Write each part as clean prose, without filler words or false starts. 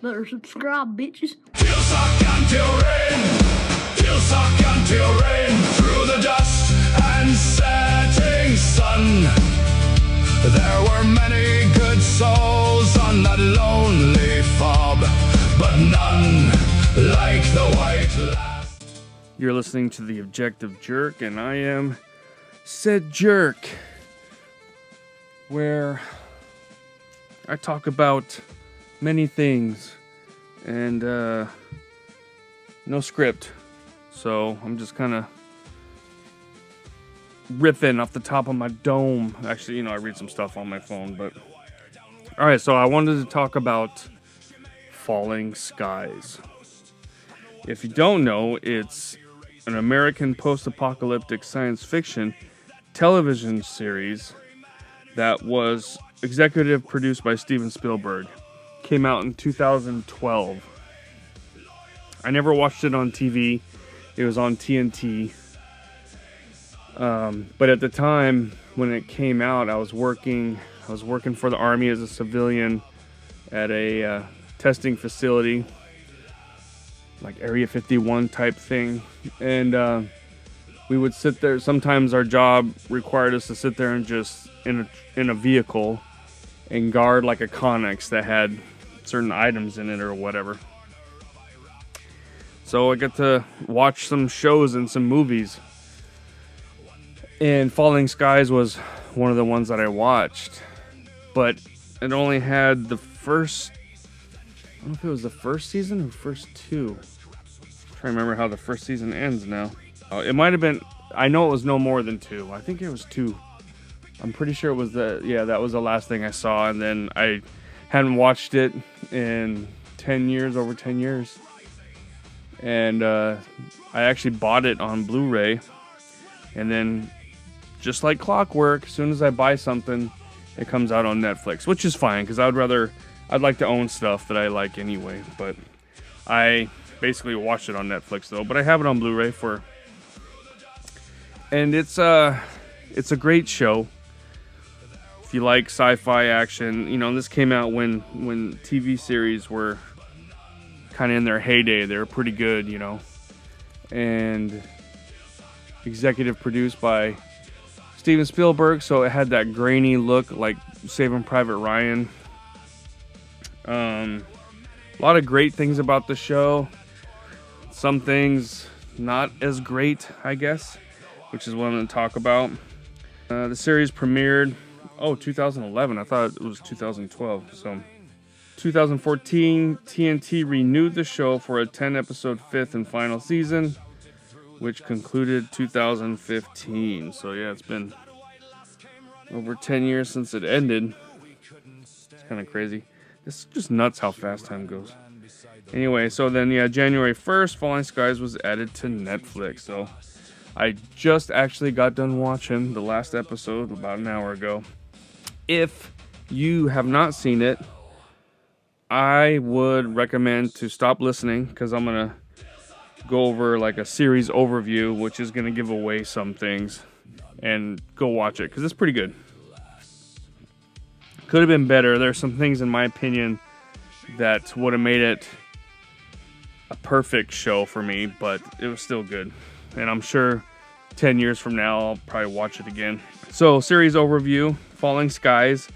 better subscribe, bitches. You'll suck until rain. You'll suck until rain. Through the dust and setting sun. There were many good souls on that lonely fob, but none like the white lass. You're listening to The Objective Jerk, and I am said jerk, where I talk about many things and no script. So I'm just kind of riffing off the top of my dome. Actually, I read some stuff on my phone, but all right. So I wanted to talk about Falling Skies. If you don't know, it's an American post-apocalyptic science fiction television series that was executive produced by Steven Spielberg. Came out in 2012. I never watched it on TV. It was on TNT. But at the time when it came out, I was working for the Army as a civilian at a testing facility, like Area 51 type thing. And we would sit there. Sometimes our job required us to sit there and just in a vehicle and guard like a Connex that had certain items in it or whatever. So I got to watch some shows and some movies. And Falling Skies was one of the ones that I watched. But it only had the first, I don't know if it was the first season or first two. I'm trying to remember how the first season ends now. It might have been, I know it was no more than two. I think it was two. I'm pretty sure it was that was the last thing I saw. And then I hadn't watched it in 10 years, over 10 years. And I actually bought it on Blu-ray. And then, just like clockwork, as soon as I buy something, it comes out on Netflix, which is fine, because I'd like to own stuff that I like anyway. But I basically watched it on Netflix, though. But I have it on Blu-ray and it's a great show. If you like sci-fi action, this came out when TV series were kind of in their heyday. They were pretty good, and executive produced by Steven Spielberg, so it had that grainy look like Saving Private Ryan. A lot of great things about the show. Some things not as great, I guess, which is what I'm going to talk about. The series premiered 2011. I thought it was 2012. So 2014, TNT renewed the show for a 10-episode fifth and final season, which concluded 2015. So yeah, it's been over 10 years since it ended. It's kind of crazy. It's just nuts how fast time goes. Anyway, so then January 1st, Falling Skies was added to Netflix. So I just actually got done watching the last episode about an hour ago. If you have not seen it, I would recommend to stop listening, because I'm going to go over like a series overview, which is going to give away some things, and go watch it, because it's pretty good. Could have been better. There's some things, in my opinion, that would have made it a perfect show for me, but it was still good. And I'm sure 10 years from now, I'll probably watch it again. So, series overview, Falling Skies.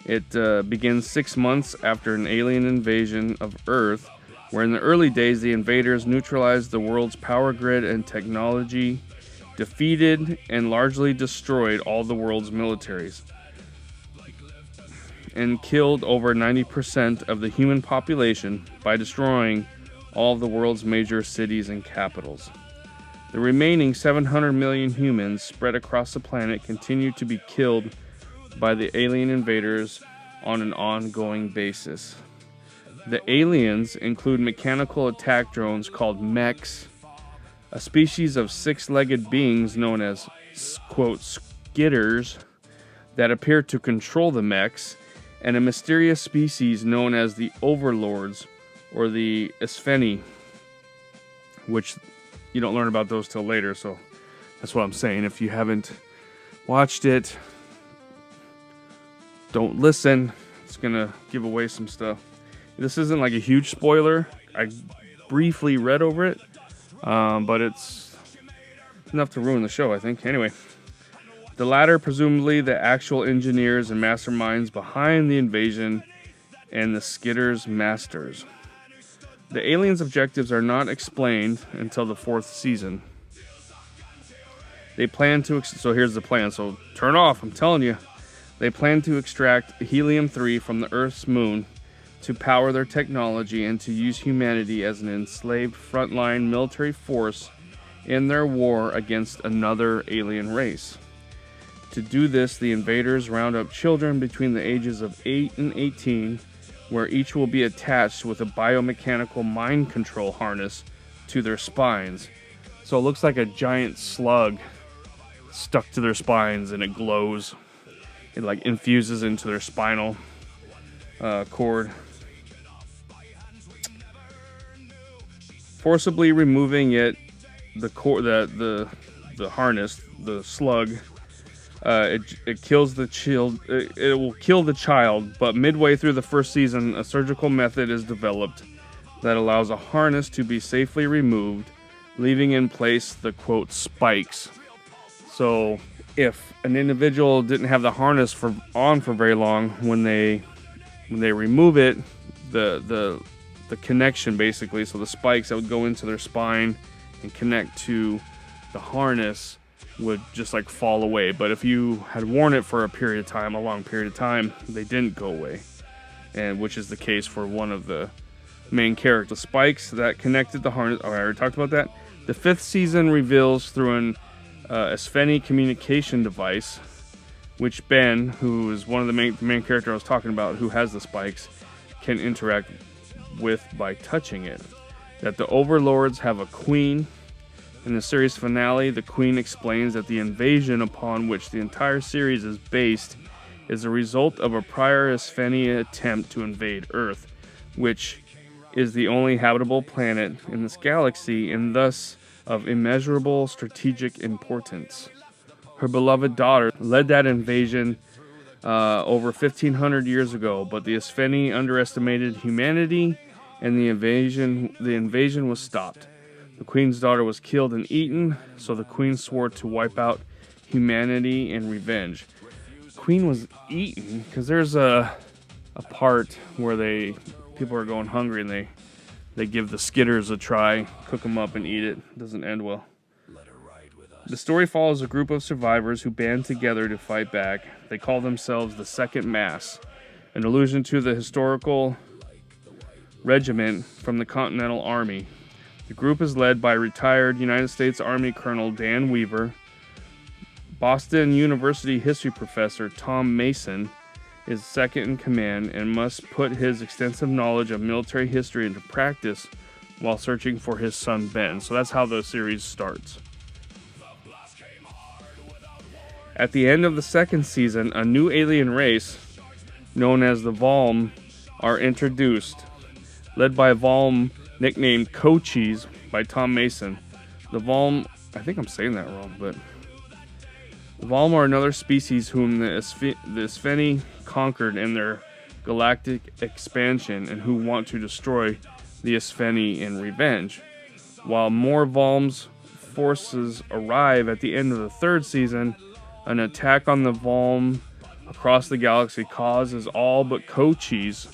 It begins 6 months after an alien invasion of Earth, where in the early days the invaders neutralized the world's power grid and technology, defeated and largely destroyed all the world's militaries, and killed over 90% of the human population by destroying all of the world's major cities and capitals. The remaining 700 million humans spread across the planet continue to be killed by the alien invaders on an ongoing basis. The aliens include mechanical attack drones called mechs, a species of six-legged beings known as, quote, skitters, that appear to control the mechs, and a mysterious species known as the overlords, or the scifi, which you don't learn about those till later, so that's what I'm saying. If you haven't watched it, don't listen. It's gonna give away some stuff. This isn't like a huge spoiler. I briefly read over it, but it's enough to ruin the show, I think. Anyway, the latter presumably the actual engineers and masterminds behind the invasion and the Skitter's masters. The aliens' objectives are not explained until the 4th season. They plan to... So here's the plan. So turn off, I'm telling you. They plan to extract helium-3 from the Earth's moon to power their technology and to use humanity as an enslaved frontline military force in their war against another alien race. To do this, the invaders round up children between the ages of 8 and 18, where each will be attached with a biomechanical mind control harness to their spines. So it looks like a giant slug stuck to their spines, and it glows. It like infuses into their spinal cord. Forcibly removing it, the harness, the slug, it kills the child. It will kill the child, but midway through the 1st season, a surgical method is developed that allows a harness to be safely removed, leaving in place the quote spikes. So if an individual didn't have the harness on for very long, when they remove it, the connection basically, so the spikes that would go into their spine and connect to the harness would just like fall away. But if you had worn it for a long period of time, they didn't go away, and which is the case for one of the main characters. The spikes that connected the harness. Oh, I already talked about that. The 5th season reveals through an scifi communication device, which Ben, who is one of the main character I was talking about, who has the spikes, can interact with by touching it. That the overlords have a queen. In the series finale, the queen explains that the invasion upon which the entire series is based is a result of a prior scifi attempt to invade Earth, which is the only habitable planet in this galaxy and thus of immeasurable strategic importance. Her beloved daughter led that invasion over 1,500 years ago, but the scifi underestimated humanity and the invasion was stopped. The queen's daughter was killed and eaten, so the queen swore to wipe out humanity in revenge. The queen was eaten because there's a part where people are going hungry and they give the Skitters a try, cook them up and eat it. It doesn't end well. The story follows a group of survivors who band together to fight back. They call themselves the Second Mass, an allusion to the historical regiment from the Continental Army. The group is led by retired United States Army Colonel Dan Weaver. Boston University history professor Tom Mason is second in command and must put his extensive knowledge of military history into practice while searching for his son Ben. So that's how the series starts. At the end of the 2nd season, a new alien race known as the Valm are introduced, led by Valm nicknamed Cochise by Tom Mason. The Valm, I think I'm saying that wrong, but the Valm are another species whom the scifi conquered in their galactic expansion and who want to destroy the scifi in revenge. While more Valm's forces arrive at the end of the 3rd season, an attack on the Valm across the galaxy causes all but Cochise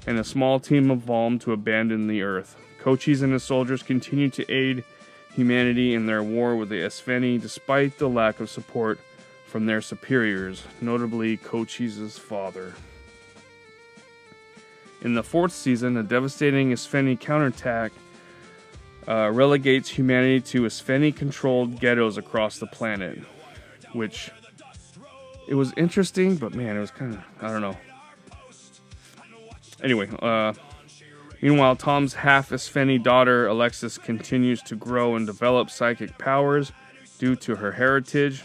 and a small team of Valm to abandon the Earth. Cochise and his soldiers continue to aid humanity in their war with the scifi despite the lack of support from their superiors, notably Cochise's father. In the 4th season, a devastating scifi counterattack relegates humanity to scifi-controlled ghettos across the planet, which it was interesting, but man, it was kind of, I don't know. Anyway, meanwhile, Tom's half-scifi daughter, Alexis, continues to grow and develop psychic powers due to her heritage.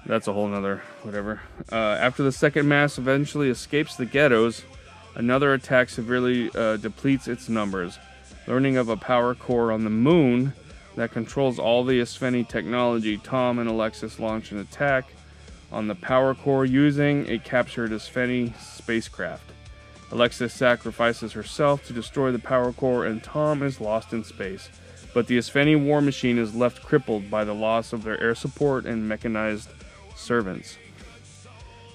That's a whole nother whatever. After the Second Mass eventually escapes the ghettos, another attack severely depletes its numbers. Learning of a power core on the moon that controls all the scifi technology, Tom and Alexis launch an attack on the power core using a captured scifi spacecraft. Alexis sacrifices herself to destroy the power core, and Tom is lost in space. But the Isfeni war machine is left crippled by the loss of their air support and mechanized servants.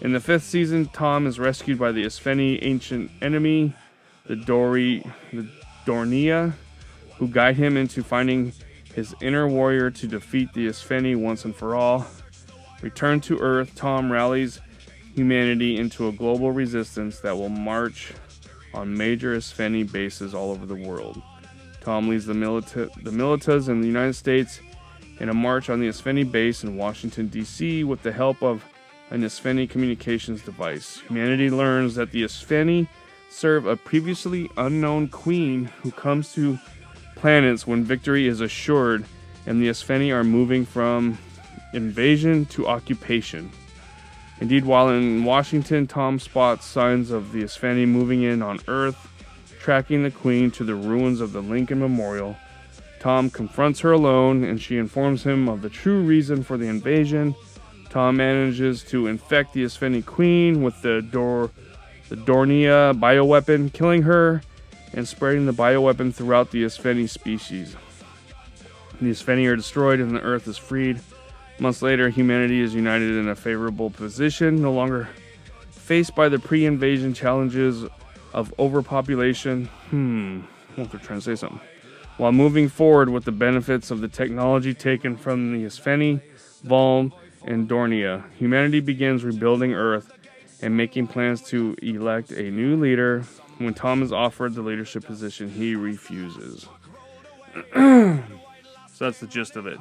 In the 5th season, Tom is rescued by the Isfeni ancient enemy, the Dornia, who guide him into finding his inner warrior to defeat the Isfeni once and for all. Returned to Earth, Tom rallies humanity into a global resistance that will march on major Isfeni bases all over the world. Tom leads the militas in the United States in a march on the Isfeni base in Washington, D.C. with the help of an Isfeni communications device. Humanity learns that the Isfeni serve a previously unknown queen who comes to planets when victory is assured, and the Isfeni are moving from invasion to occupation. Indeed, while in Washington, Tom spots signs of the Isfeni moving in on Earth, tracking the queen to the ruins of the Lincoln Memorial. Tom confronts her alone, and she informs him of the true reason for the invasion. Tom manages to infect the Isfeni queen with the Dornia bioweapon, killing her and spreading the bioweapon throughout the Isfeni species. The Isfeni are destroyed and the Earth is freed. Months later, humanity is united in a favorable position, no longer faced by the pre-invasion challenges of overpopulation. What they're trying to say something. While moving forward with the benefits of the technology taken from the Isfeni, Volm, and Dornia, humanity begins rebuilding Earth and making plans to elect a new leader. When Tom is offered the leadership position, he refuses. So that's the gist of it.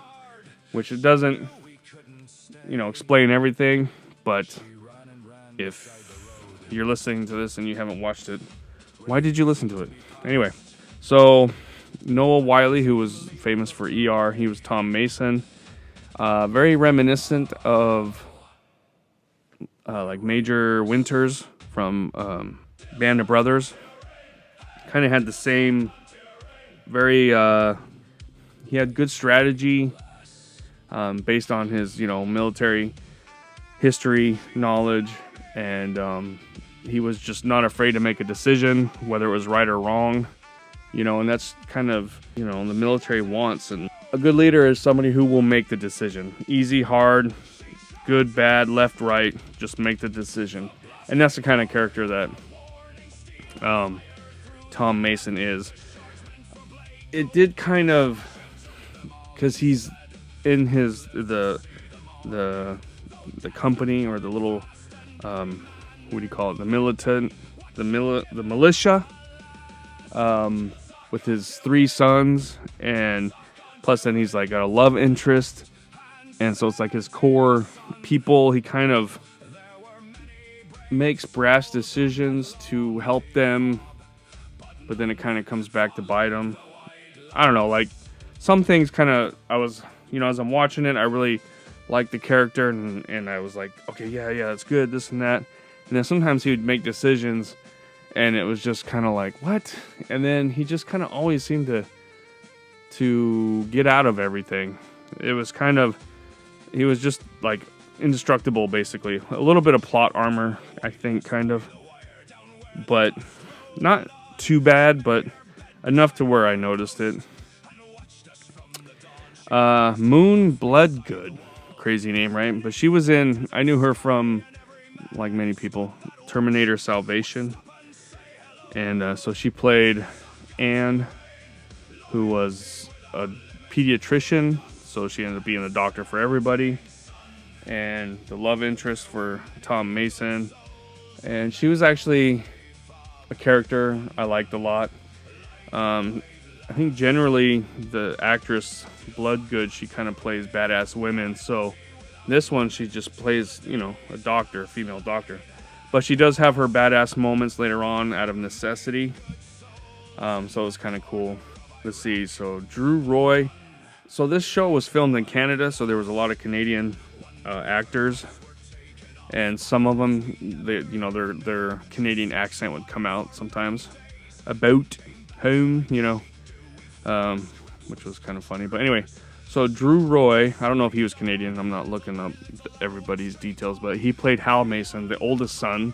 Which it doesn't, explain everything, but if you're listening to this and you haven't watched it, why did you listen to it? Anyway, so Noah Wiley, who was famous for ER, he was Tom Mason. Very reminiscent of like Major Winters from Band of Brothers. Kind of had the same, he had good strategy based on his, military history, knowledge, and he was just not afraid to make a decision, whether it was right or wrong, and that's kind of, the military wants. And a good leader is somebody who will make the decision. Easy, hard, good, bad, left, right, just make the decision. And that's the kind of character that Tom Mason is. It did kind of, because he's in the company, or the little what do you call it, the militia, with his 3 sons, and plus then he's like got a love interest, and so it's like his core people. He kind of makes brash decisions to help them, but then it kind of comes back to bite him. I don't know, like some things kind of, I was, as I'm watching it, I really liked the character, and I was like, okay, yeah, that's good, this and that. And then sometimes he would make decisions, and it was just kind of like, what? And then he just kind of always seemed to get out of everything. It was kind of, he was just like indestructible, basically. A little bit of plot armor, I think, kind of. But not too bad, but enough to where I noticed it. Moon Bloodgood. Crazy name, right? But she was in, I knew her from, like many people, Terminator Salvation. And so she played Anne, who was a pediatrician. So she ended up being a doctor for everybody. And the love interest for Tom Mason. And she was actually a character I liked a lot. I think generally the actress Bloodgood, she kind of plays badass women. So this one, she just plays, a doctor, a female doctor. But she does have her badass moments later on out of necessity. So it's kind of cool to see. So Drew Roy. So this show was filmed in Canada, so there was a lot of Canadian actors. And some of them, their Canadian accent would come out sometimes. About home, which was kind of funny. But anyway, so Drew Roy, I don't know if he was Canadian. I'm not looking up everybody's details, but he played Hal Mason, the oldest son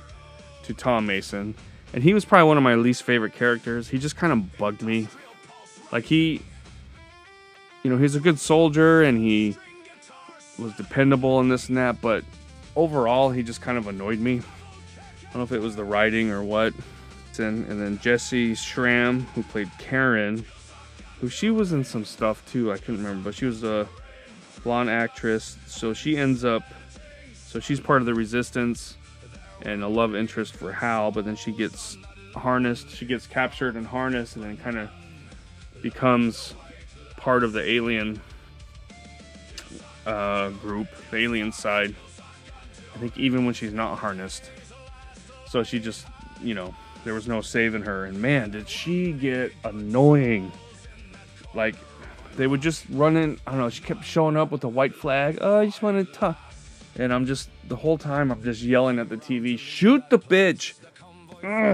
to Tom Mason. And he was probably one of my least favorite characters. He just kind of bugged me. Like he's a good soldier and he was dependable and this and that, but overall he just kind of annoyed me. I don't know if it was the writing or what. And then Jessie Schramm, who played Karen, who she was in some stuff too, I couldn't remember, but she was a blonde actress. So she's part of the resistance and a love interest for Hal, but then she gets captured and harnessed, and then kind of becomes part of the alien group, the alien side. I think even when she's not harnessed. So she just, there was no saving her. And man, did she get annoying. Like, they would just run in, I don't know, she kept showing up with a white flag. Oh, I just want to talk. And the whole time I'm just yelling at the TV, shoot the bitch.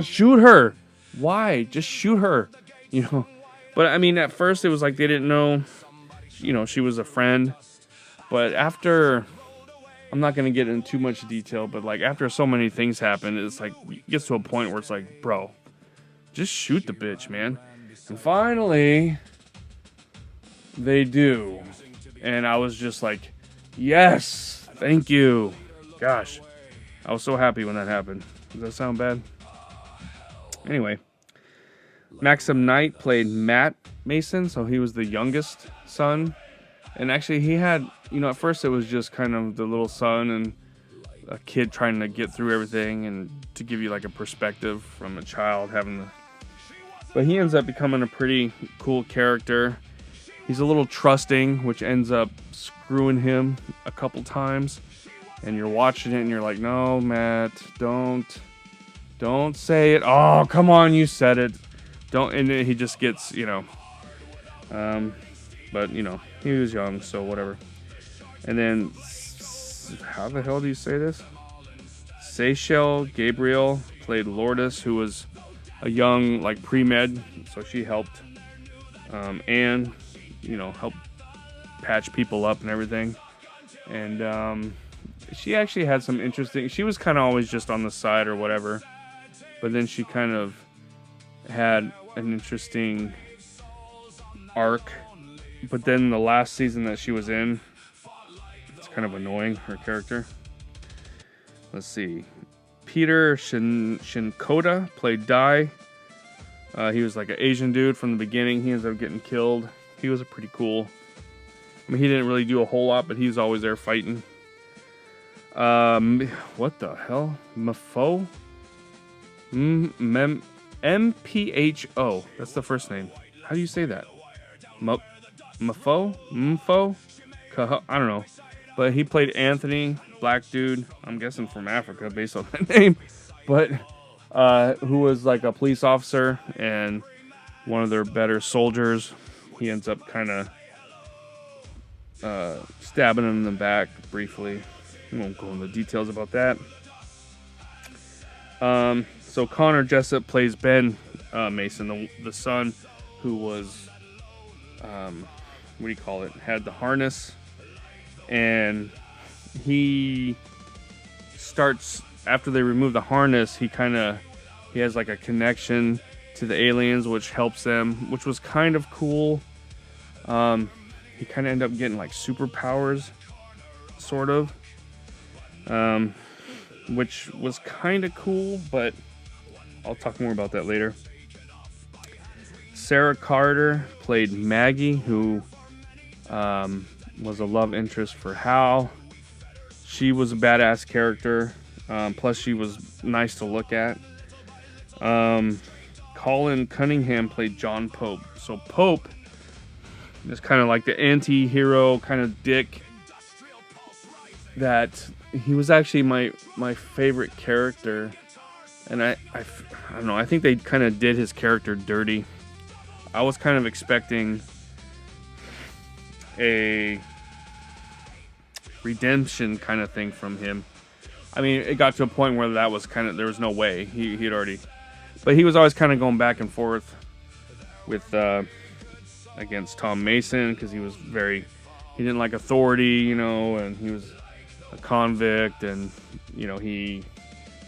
Shoot her. Why? Just shoot her. But I mean, at first it was like they didn't know, she was a friend. But after, I'm not going to get into too much detail, but like after so many things happen, it's like, it gets to a point where it's like, bro, just shoot the bitch, man. And finally, they do. And I was just like, yes. Thank you. Gosh, I was so happy when that happened. Does that sound bad? Anyway, Maxim Knight played Matt Mason, so he was the youngest son. And actually, he had, at first it was just kind of the little son and a kid trying to get through everything, and to give you like a perspective from a child but he ends up becoming a pretty cool character. He's a little trusting, which ends up screwing him a couple times. And you're watching it and you're like, no, Matt, don't say it. Oh, come on, you said it. Don't. And he just gets, but he was young, so whatever. And then, how the hell do you say this? Seychelle Gabriel played Lourdes, who was a young, like, pre-med, so she helped Anne, help patch people up and everything. And she actually had some interesting, she was kind of always just on the side or whatever, but then she kind of had an interesting arc. But then the last season that she was in, it's kind of annoying, her character. Let's see. Peter Shinkoda played Dai. He was like an Asian dude from the beginning. He ends up getting killed. He was a pretty cool. I mean, he didn't really do a whole lot, but he was always there fighting. What the hell? Mfo? M-P-H-O. That's the first name. How do you say that? Mfo? I don't know. But he played Anthony, black dude. I'm guessing from Africa based on that name. But who was like a police officer and one of their better soldiers. He ends up kind of stabbing him in the back briefly. I won't go into details about that. So Connor Jessup plays Ben Mason, the son who was, had the harness. And he starts, after they remove the harness, he has like a connection to the aliens, which helps them, which was kind of cool. He kind of ended up getting like superpowers, sort of. Which was kind of cool, but I'll talk more about that later. Sarah Carter played Maggie, who was a love interest for Hal. She was a badass character. Plus, she was nice to look at. Colin Cunningham played John Pope. So Pope is kind of like the anti-hero kind of dick. That he was actually my favorite character. And I don't know, I think they kind of did his character dirty. I was kind of expecting a redemption kind of thing from him. I mean, it got to a point where that was kind of, there was no way. He'd already, but he was always kind of going back and forth with against Tom Mason, because he didn't like authority, and he was a convict, and he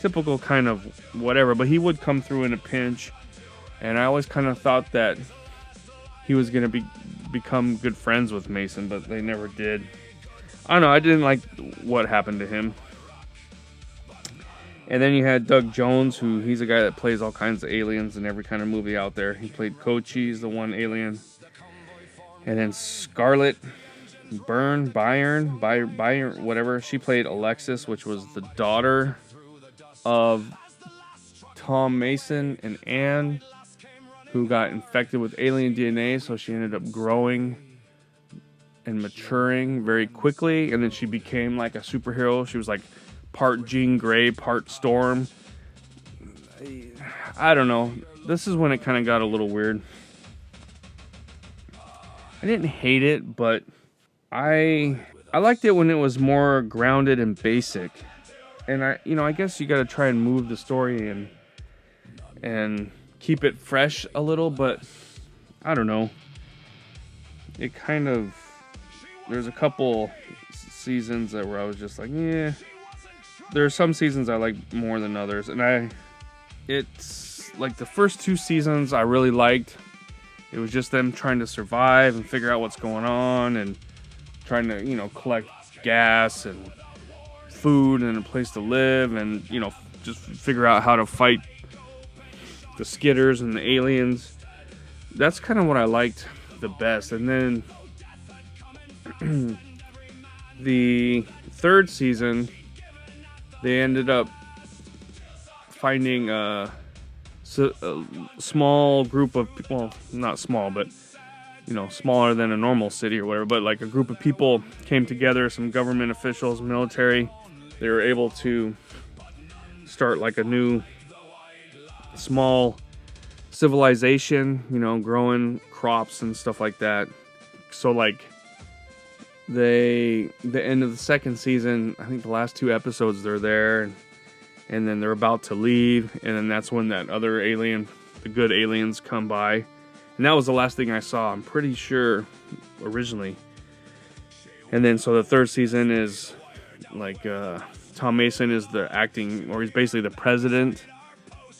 typical kind of whatever, but he would come through in a pinch, and I always kind of thought that he was going to become good friends with Mason, but they never did. I don't know, I didn't like what happened to him. And then you had Doug Jones, he's a guy that plays all kinds of aliens in every kind of movie out there. He played Cochise, the one alien. And then Scarlett Byron, whatever. She played Alexis, which was the daughter of Tom Mason and Anne, who got infected with alien DNA. So she ended up growing and maturing very quickly. And then she became like a superhero. She was like part Jean Grey, part Storm. I don't know. This is when it kind of got a little weird. I didn't hate it, but I liked it when it was more grounded and basic. And I guess you got to try and move the story and keep it fresh a little, but I don't know. It kind of, there's a couple seasons where I was just like, yeah. There are some seasons I like more than others, and it's like the first 2 seasons I really liked. It was just them trying to survive and figure out what's going on and trying to, collect gas and food and a place to live and, just figure out how to fight the skitters and the aliens. That's kind of what I liked the best. And then the 3rd season, they ended up finding a small group of, well, not small, but, smaller than a normal city or whatever, but like a group of people came together, some government officials, military. They were able to start like a new small civilization, growing crops and stuff like that. So like the end of the 2nd season, I think the last 2 episodes they're there, and then they're about to leave, and then that's when that other alien, the good aliens, come by. And that was the last thing I saw, I'm pretty sure, originally. And then so the 3rd season is like Tom Mason is the acting, or he's basically the president.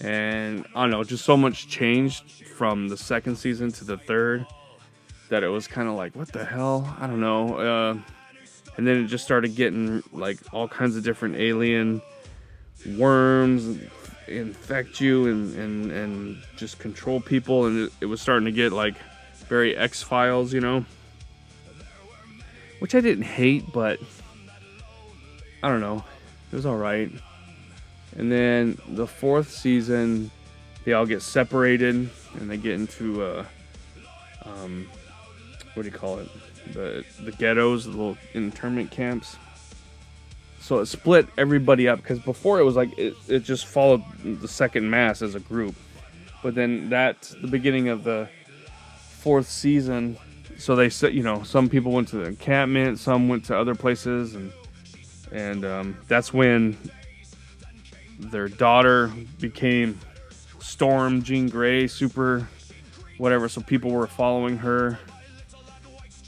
And I don't know, just so much changed from the 2nd season to the 3rd that it was kind of like, what the hell? I don't know. And then it just started getting like all kinds of different alien worms infect you and just control people, and it was starting to get like very X-Files, which I didn't hate, but I don't know, it was all right. And then the 4th season, they all get separated and they get into what do you call it, the ghettos, the little internment camps. So it split everybody up, because before it was like it just followed the second mass as a group. But then that's the beginning of the 4th season. So they said, some people went to the encampment, some went to other places, and that's when their daughter became Storm, Jean Grey, super whatever. So people were following her,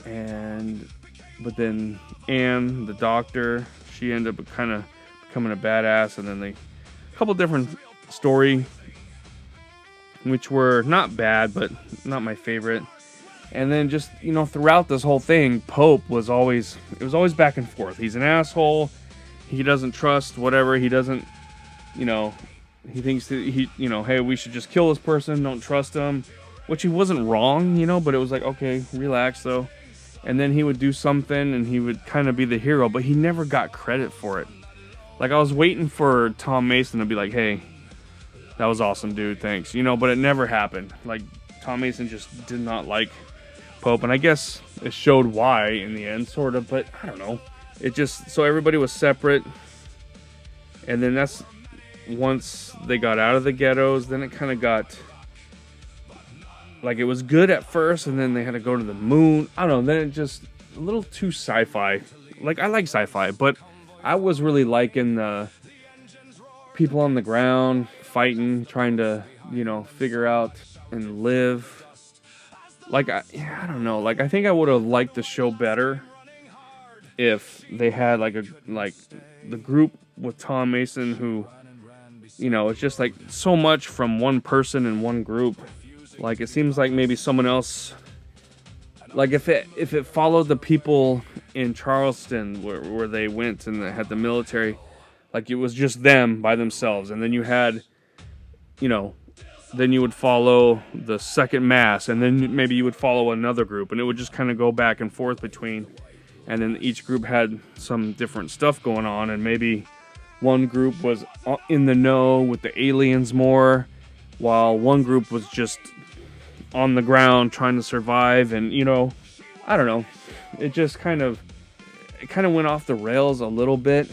but then Anne, the doctor, she ended up kind of becoming a badass, and then a couple different story, which were not bad, but not my favorite. And then just, throughout this whole thing, Pope was always back and forth. He's an asshole. He doesn't trust whatever. He doesn't, he thinks that hey, we should just kill this person. Don't trust him, which he wasn't wrong, but it was like, okay, relax though. And then he would do something and he would kind of be the hero, but he never got credit for it. Like, I was waiting for Tom Mason to be like, hey, that was awesome, dude, thanks. But it never happened. Like, Tom Mason just did not like Pope, and I guess it showed why in the end, sort of, but I don't know. It just, so everybody was separate, and then that's, once they got out of the ghettos, then it kind of got, like, it was good at first, and then they had to go to the moon. I don't know, then it just, a little too sci-fi. Like, I like sci-fi, but I was really liking the people on the ground, fighting, trying to, figure out and live. Like, I don't know, like, I think I would have liked the show better if they had, like, the group with Tom Mason who you know, it's just like so much from one person in one group. Like it seems like maybe someone else, like if it followed the people in Charleston where they went and they had the military, like it was just them by themselves, and then you had, you know, then you would follow the second mass, and then maybe you would follow another group, and it would just kind of go back and forth between, and then each group had some different stuff going on, and maybe one group was in the know with the aliens more, while one group was just on the ground trying to survive. And you know, I don't know, it kind of went off the rails a little bit,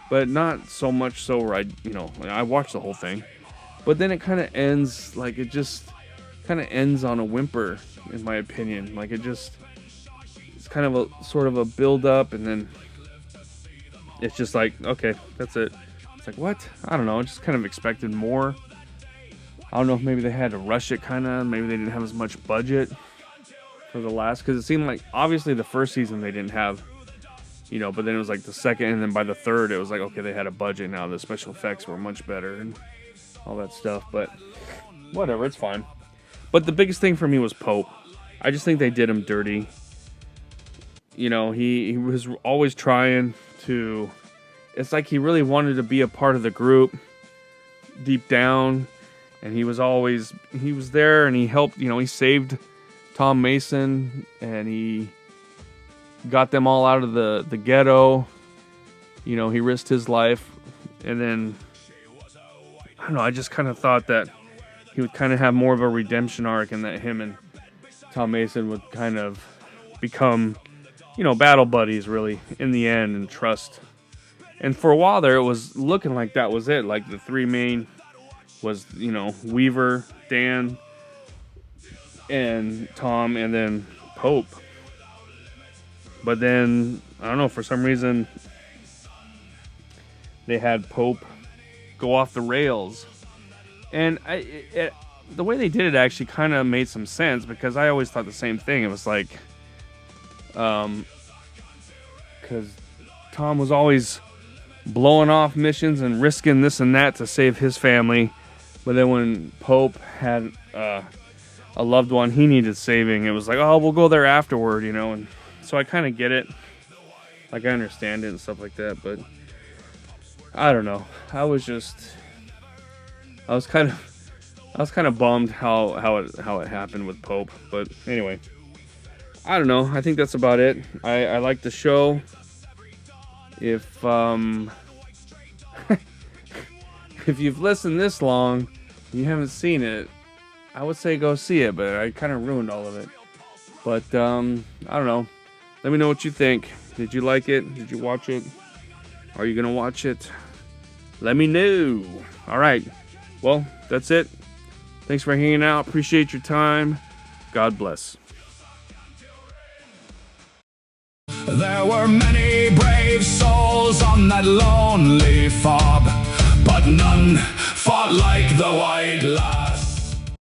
but not so much so where I watched the whole thing, but then it kind of ends, like it just kind of ends on a whimper, in my opinion. Like it's kind of a sort of a build up, and then it's just like, okay, that's it. It's like, what? I don't know. I just kind of expected more. I don't know if maybe they had to rush it, kind of. Maybe they didn't have as much budget for the last, because it seemed like obviously the first season they didn't have, you know, but then it was like the second, and then by the third it was like, okay, they had a budget now. The special effects were much better and all that stuff, but whatever, it's fine. But the biggest thing for me was Pope. I just think they did him dirty. You know, he was always trying to, it's like he really wanted to be a part of the group deep down, and he was there, and he helped, you know, he saved Tom Mason, and he got them all out of the ghetto. You know, he risked his life, and then I don't know, I just kind of thought that he would kind of have more of a redemption arc, and that him and Tom Mason would kind of become, you know, battle buddies really in the end, and trust. And for a while there, it was looking like that was it. Like the three main was, you know, Weaver, Dan, and Tom, and then Pope. But then, I don't know, for some reason, they had Pope go off the rails. And the way they did it actually kind of made some sense, because I always thought the same thing. It was like, because Tom was always blowing off missions and risking this and that to save his family. But then when Pope had a loved one he needed saving, it was like, oh, we'll go there afterward, you know. And so I kind of get it. Like, I understand it and stuff like that. But I don't know. I was kind of bummed how it happened with Pope. But anyway, I don't know. I think that's about it. I like the show. If if you've listened this long, you haven't seen it, I would say go see it, but I kind of ruined all of it. But I don't know. Let me know what you think. Did you like it? Did you watch it? Are you gonna watch it? Let me know. All right. Well, that's it. Thanks for hanging out. Appreciate your time. God bless. There were many brave souls on that lonely fob, but none fought like the white lie.